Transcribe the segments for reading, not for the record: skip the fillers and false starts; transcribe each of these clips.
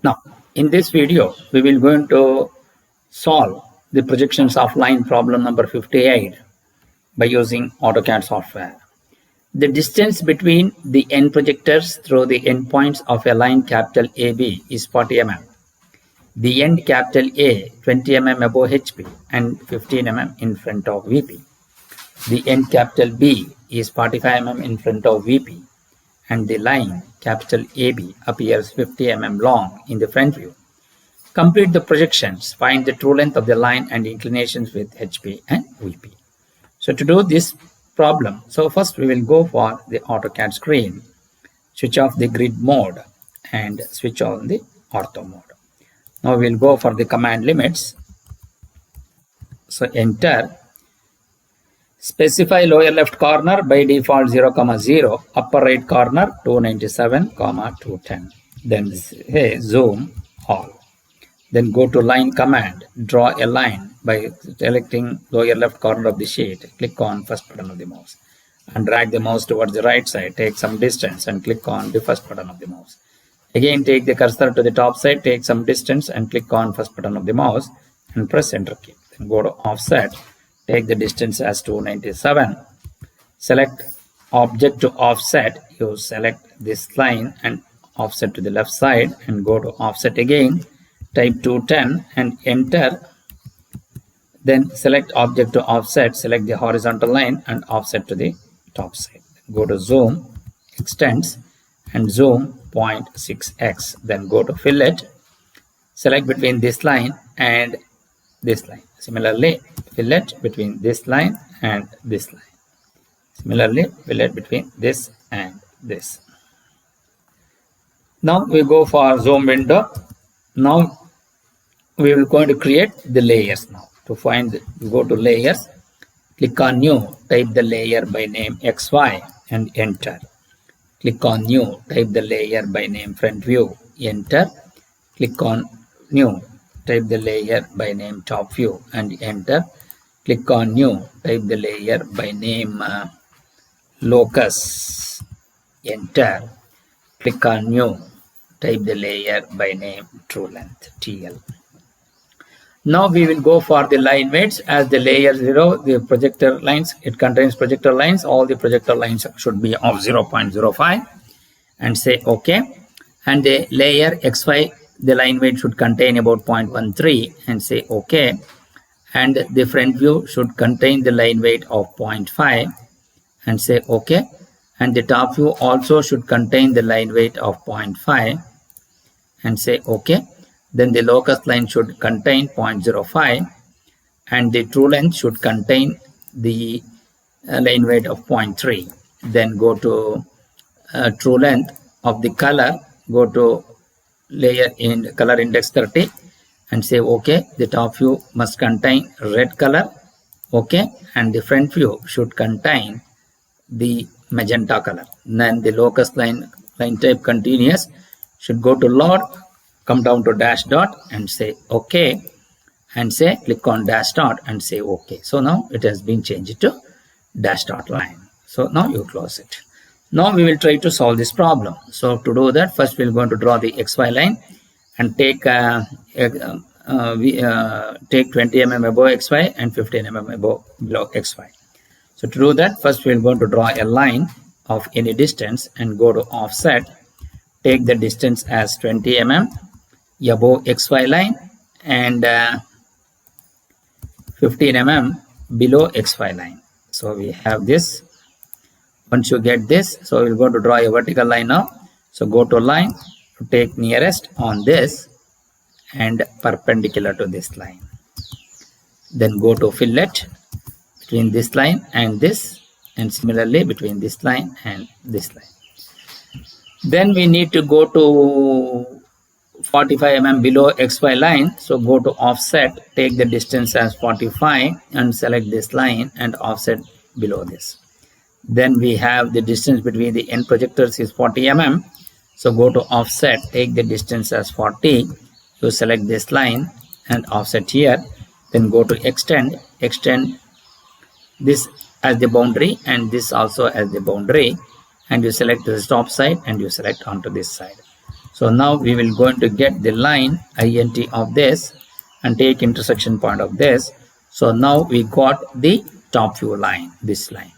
Now, in this video, we will going to solve the projections of line problem number 58 by using AutoCAD software. The distance between the end projectors through the endpoints of a line capital AB is 40 mm. The end capital A 20 mm above HP and 15 mm in front of VP. The end capital B is 45 mm in front of VP, and the line capital AB appears 50 mm long in the front view. Complete the projections, find the true length of the line and inclinations with HP and VP. So to do this problem, so first we will go for the AutoCAD screen, switch off the grid mode and switch on the ortho mode. Now we will go for the command limits. So enter. Specify lower left corner by default 0, 0, upper right corner 297, 210. Then say zoom all. Then go to line command, draw a line by selecting lower left corner of the sheet. Click on first button of the mouse and drag the mouse towards the right side. Take some distance and click on the first button of the mouse. Again, take the cursor to the top side, take some distance and click on first button of the mouse and press enter key. Then go to offset. Take the distance as 297. Select object to offset. You select this line and offset to the left side and go to offset again. Type 210 and enter. Then select object to offset. Select the horizontal line and offset to the top side. Go to zoom, extends and zoom 0.6x. Then go to fillet. Select between this line and this line. Similarly, fillet between this line and this line. Similarly, fillet between this and this. Now we go for zoom window. Now we will going to create the layers now. To find, go to layers, click on new, type the layer by name XY and enter. Click on new, type the layer by name front view, enter. Click on new, type the layer by name top view and enter. Click on new, type the layer by name locus, enter. Click on new, type the layer by name true length, TL. Now we will go for the line weights. As the layer 0, the projector lines, it contains projector lines. All the projector lines should be of 0.05 and say OK. And the layer XY, the line weight should contain about 0.13 and say OK. And the front view should contain the line weight of 0.5 and say OK. And the top view also should contain the line weight of 0.5 and say OK. Then the locus line should contain 0.05 and the true length should contain the line weight of 0.3. Then go to true length of the color, go to layer in color index 30 and say OK. The top view must contain red color, OK, and the front view should contain the magenta color. Then the locus line type continuous should go to load, come down to dash dot and say OK and say click on dash dot and say OK. So now it has been changed to dash dot line. So now you close it. Now we will try to solve this problem. So to do that, first we are going to draw the XY line and take 20 mm above XY and 15 mm below XY. So to do that, first we are going to draw a line of any distance and go to offset. Take the distance as 20 mm above XY line and 15 mm below XY line. So we have this. Once you get this, so we're going to draw a vertical line now. So go to line, take nearest on this and perpendicular to this line. Then go to fillet between this line and this, and similarly between this line and this line. Then we need to go to 45 mm below XY line. So go to offset, take the distance as 45 and select this line and offset below this. Then we have the distance between the end projectors is 40 mm. So go to offset, take the distance as 40. You select this line and offset here. Then go to extend this as the boundary and this also as the boundary. And you select the top side and you select onto this side. So now we will going to get the line int of this and take intersection point of this. So now we got the top view line, this line.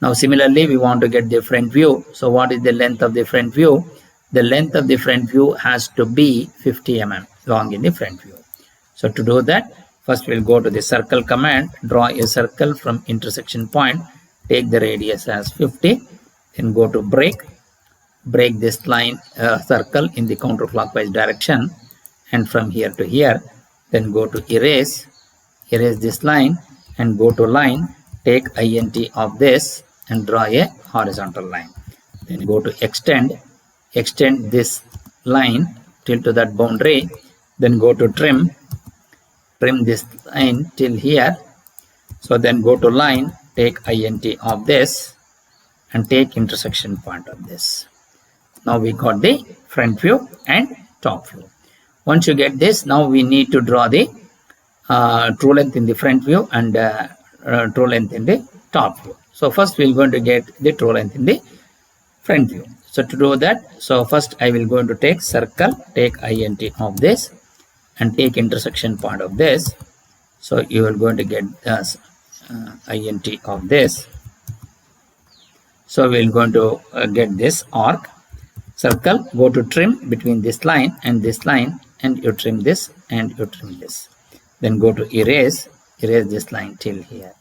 Now similarly we want to get the front view. So what is the length of the front view? The length of the front view has to be 50 mm long in the front view. So to do that, first we'll go to the circle command, draw a circle from intersection point, take the radius as 50, then go to break this line circle in the counterclockwise direction, and from here to here, then go to erase this line and go to line, take int of this and draw a horizontal line. Then go to extend this line till to that boundary, then go to trim this line till here. So then go to line, take int of this and take intersection point of this. Now we got the front view and top view. Once you get this, now we need to draw the true length in the front view and true length in the top view. So first we are going to get the true length in the front view. So to do that, so first I will going to take circle, take int of this and take intersection point of this. So you are going to get int of this. So we are going to get this arc. Circle, go to trim between this line and you trim this and you trim this. Then go to erase this line till here.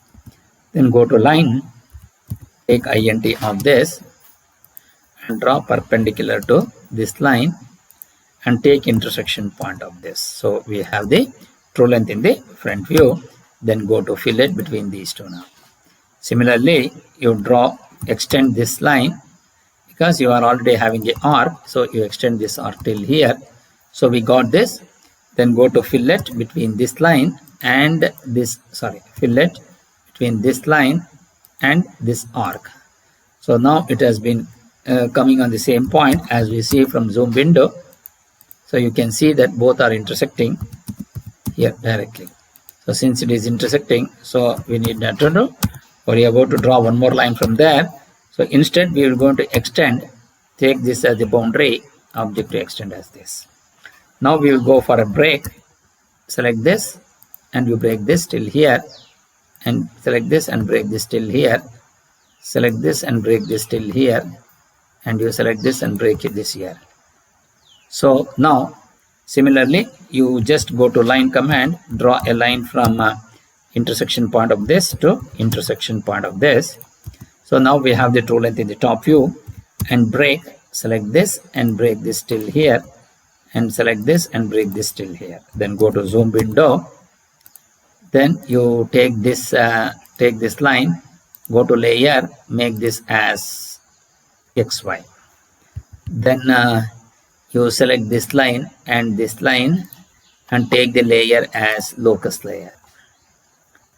Then go to line, take int of this and draw perpendicular to this line and take intersection point of this. So we have the true length in the front view. Then go to fillet between these two now. Similarly, you extend this line because you are already having an arc. So you extend this arc till here. So we got this. Then go to fillet between this line and this, fillet between this line and this arc. So now it has been coming on the same point as we see from zoom window. So you can see that both are intersecting here directly. So since it is intersecting, so we need not to worry about to draw one more line from there. So instead we are going to extend, take this as the boundary, object to extend as this. Now we will go for a break, select this and you break this till here and select this and break this till here, select this and break this till here and you select this and break it this here. So now similarly you just go to line command, draw a line from intersection point of this to intersection point of this. So now we have the true length in the top view and break, select this and break this till here and select this and break this till here. Then go to zoom window. Then you take this line, go to layer, make this as XY. Then you select this line and take the layer as locus layer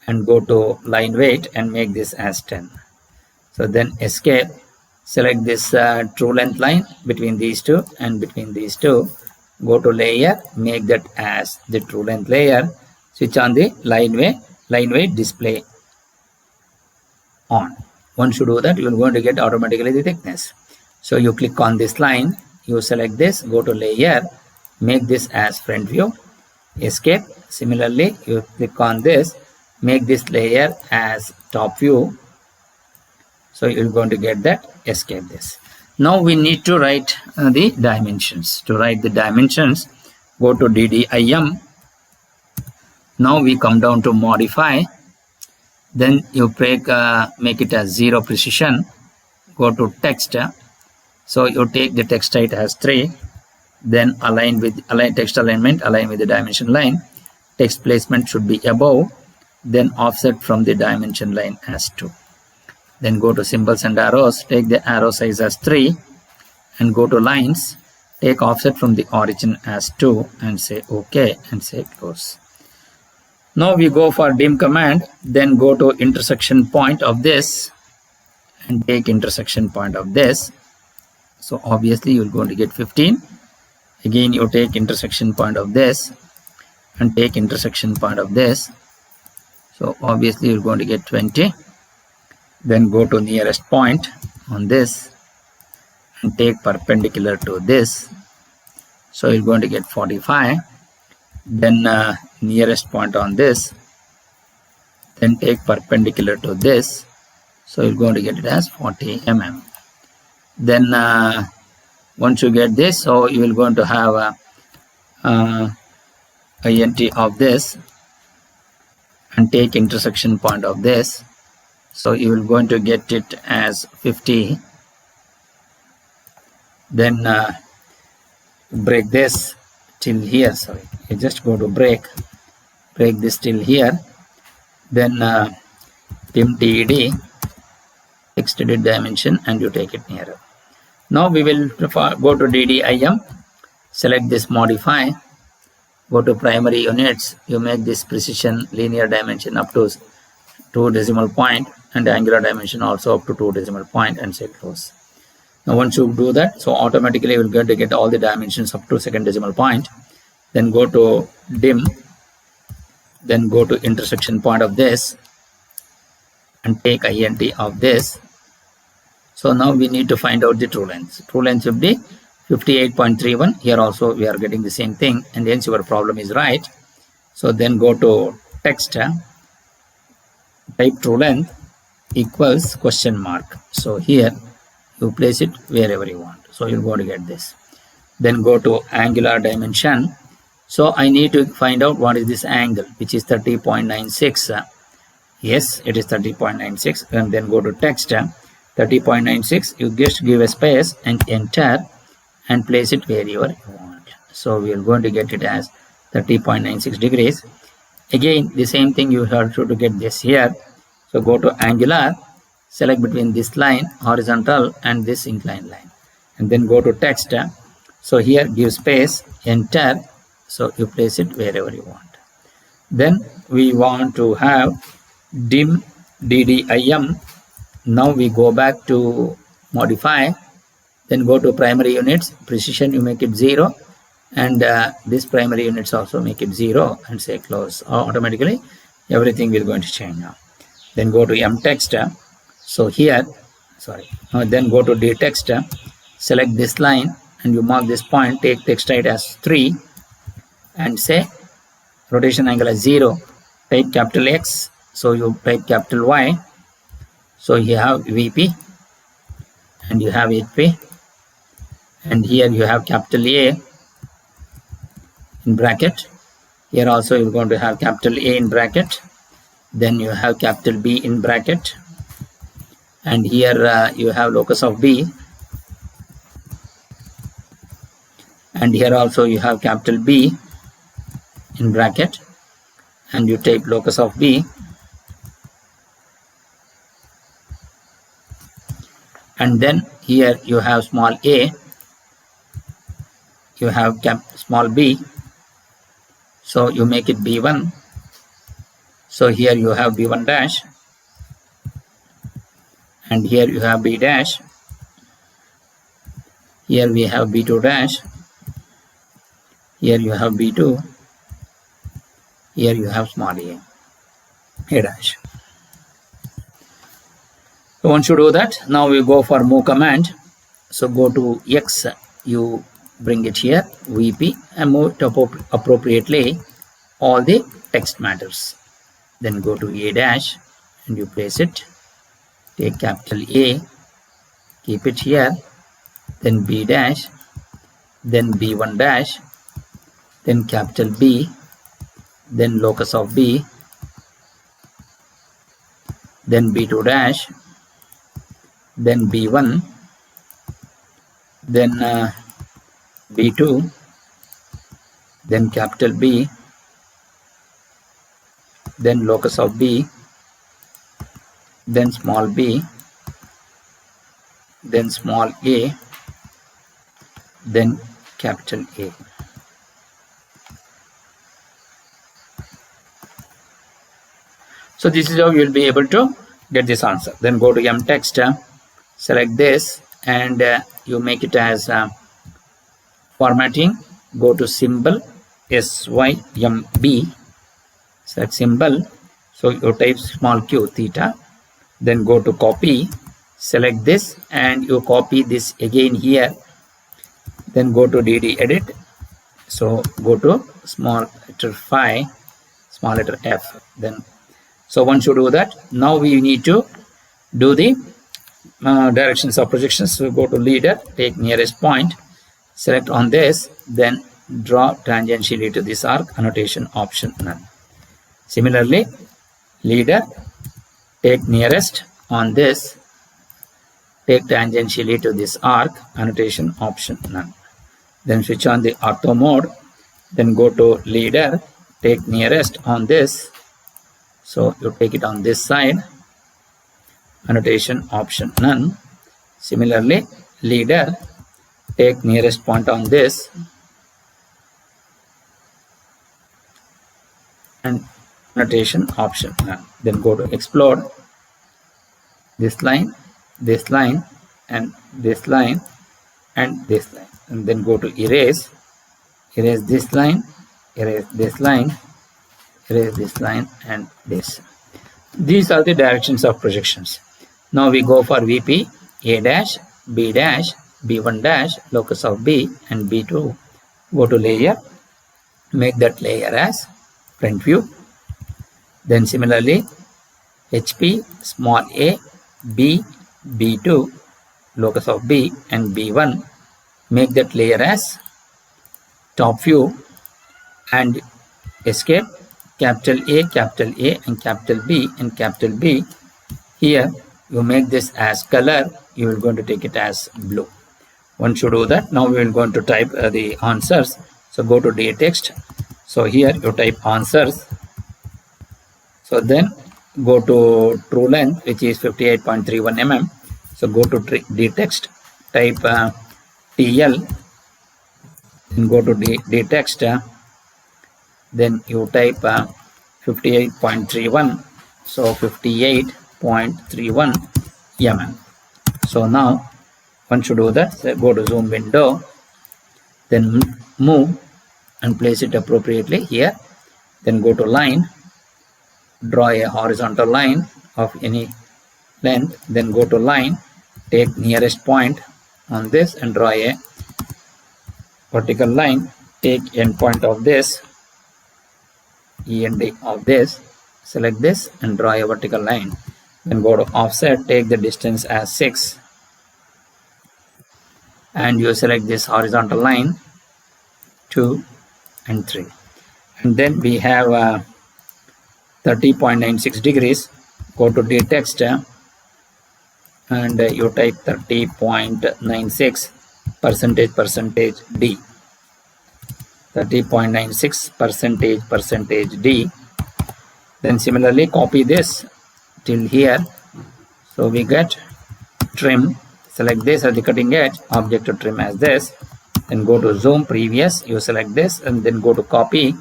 and go to line weight and make this as 10. So then escape, select this true length line between these two and between these two, go to layer, make that as the true length layer, switch on the line weight display on. Once you do that, you are going to get automatically the thickness. So you click on this line, you select this, go to layer, make this as front view, escape. Similarly, you click on this, make this layer as top view. So you're going to get that, escape this. Now we need to write the dimensions. To write the dimensions, go to DDIM. Now we come down to modify. Then you make it as 0 precision. Go to text. So you take the text height as 3. Then align text alignment, align with the dimension line. Text placement should be above. Then offset from the dimension line as 2. Then go to symbols and arrows, take the arrow size as 3 and go to lines, take offset from the origin as 2 and say OK and say close. Now we go for dim command, then go to intersection point of this and take intersection point of this. So obviously you're going to get 15. Again you take intersection point of this and take intersection point of this. So obviously you're going to get 20. Then go to nearest point on this and take perpendicular to this So you're going to get 45. Then nearest point on this, then take perpendicular to this. So you're going to get it as 40 mm. Then once you get this, so you will going to have a INT of this and take intersection point of this. So you will going to get it as 50. Then break this till here. Sorry, you just go to break this till here. Then dim TED, extended dimension, and you take it nearer. Now we will go to DDIM, select this modify, go to primary units, you make this precision linear dimension up to 2 decimal point and angular dimension also up to 2 decimal point, and say close. Now once you do that, so automatically you will going to get all the dimensions up to 2nd decimal point. Then go to dim, then go to intersection point of this and take INT of this. So now we need to find out the true length. True length would be 58.31. Here also we are getting the same thing, and hence your problem is right. So then go to text, type true length equals question mark. So here you place it wherever you want. So you're going to get this. Then go to angular dimension. So I need to find out what is this angle, which is 30.96. Yes, it is 30.96. And then go to text, 30.96. You just give a space and enter and place it wherever you want. So we are going to get it as 30.96 degrees. Again, the same thing you have to get this here. So go to angular, select between this line, horizontal, and this inclined line. And then go to text. So here give space, enter. So you place it wherever you want. Then we want to have dim DDIM. Now we go back to modify. Then go to primary units, precision you make it 0, and this primary units also make it 0, and say close. Automatically everything will going to change now. Then go to M text. So here, then go to D text, select this line and you mark this point, take text height as 3 and say rotation angle as 0, type capital X, so you type capital Y. So you have VP and you have 8P, and here you have capital A in bracket. Here also you're going to have capital A in bracket. Then you have capital B in bracket, and here you have locus of B, and here also you have capital B in bracket, and you type locus of B, and then here you have small a, you have small b, so you make it B1. So here you have B1 dash, and here you have B dash, here we have B2 dash, here you have B2, here you have small a dash. So once you do that, now we go for move command. So go to X, you bring it here, VP, and move it appropriately all the text matters. Then go to A dash and you place it, take capital A, keep it here, then B dash, then B1 dash, then capital B, then locus of B, then B2 dash, then B1, then B2, then capital B, then locus of B, then small b, then small a, then capital A. So this is how you will be able to get this answer. Then go to M text, select this, and you make it as formatting. Go to symbol, SYMB, select symbol. So you type small q theta. Then go to copy, select this, and you copy this again here. Then go to DD edit, So go to small letter phi, small letter f. Then, so once you do that, now we need to do the directions of projections. So go to leader, take nearest point, select on this, then draw tangentially to this arc, annotation option none. Similarly, leader, take nearest on this, take tangentially to this arc, annotation option none. Then switch on the ortho mode, then go to leader, take nearest on this, so you take it on this side, annotation option none. Similarly, leader, take nearest point on this and annotation option none. Then go to explode, this line, and this line, and this line, and then go to erase, erase this line, erase this line, erase this line, and this. These are the directions of projections. Now we go for VP, A dash, B dash, B1 dash, locus of B, and B2. Go to layer, make that layer as front view. Then similarly, HP, small a, B, B2, locus of B, and B1. Make that layer as top view, and escape, capital A, and capital B, and capital B. Here you make this as color, you are going to take it as blue. Once you do that, now we are going to type the answers. So go to dtext. So here you type answers. So then go to true length, which is 58.31 mm. So go to dtext, type TL, and go to dtext. Then you type 58.31. So 58.31 mm. So now once you do that, go to zoom window, then move and place it appropriately here. Then go to line, draw a horizontal line of any length, then go to line, take nearest point on this and draw a vertical line, take end point of this, end of this, select this and draw a vertical line. Then go to offset, take the distance as 6, and you select this horizontal line 2 and 3. And then we have 30.96 degrees. Go to dtext and you type 30.96 percentage D. 30.96 percentage D. Then similarly copy this till here. So we get trim, select this as the cutting edge, object to trim as this, then go to zoom previous, you select this and then go to copy,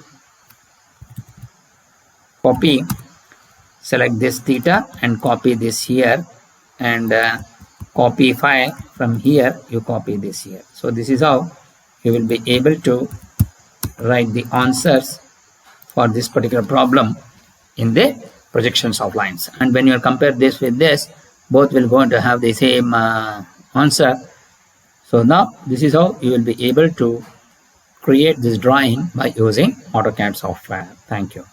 select this theta and copy this here, and copy phi from here, you copy this here. So this is how you will be able to write the answers for this particular problem in the projections of lines. And when you compare this with this, both will going to have the same answer. So now this is how you will be able to create this drawing by using AutoCAD software. Thank you.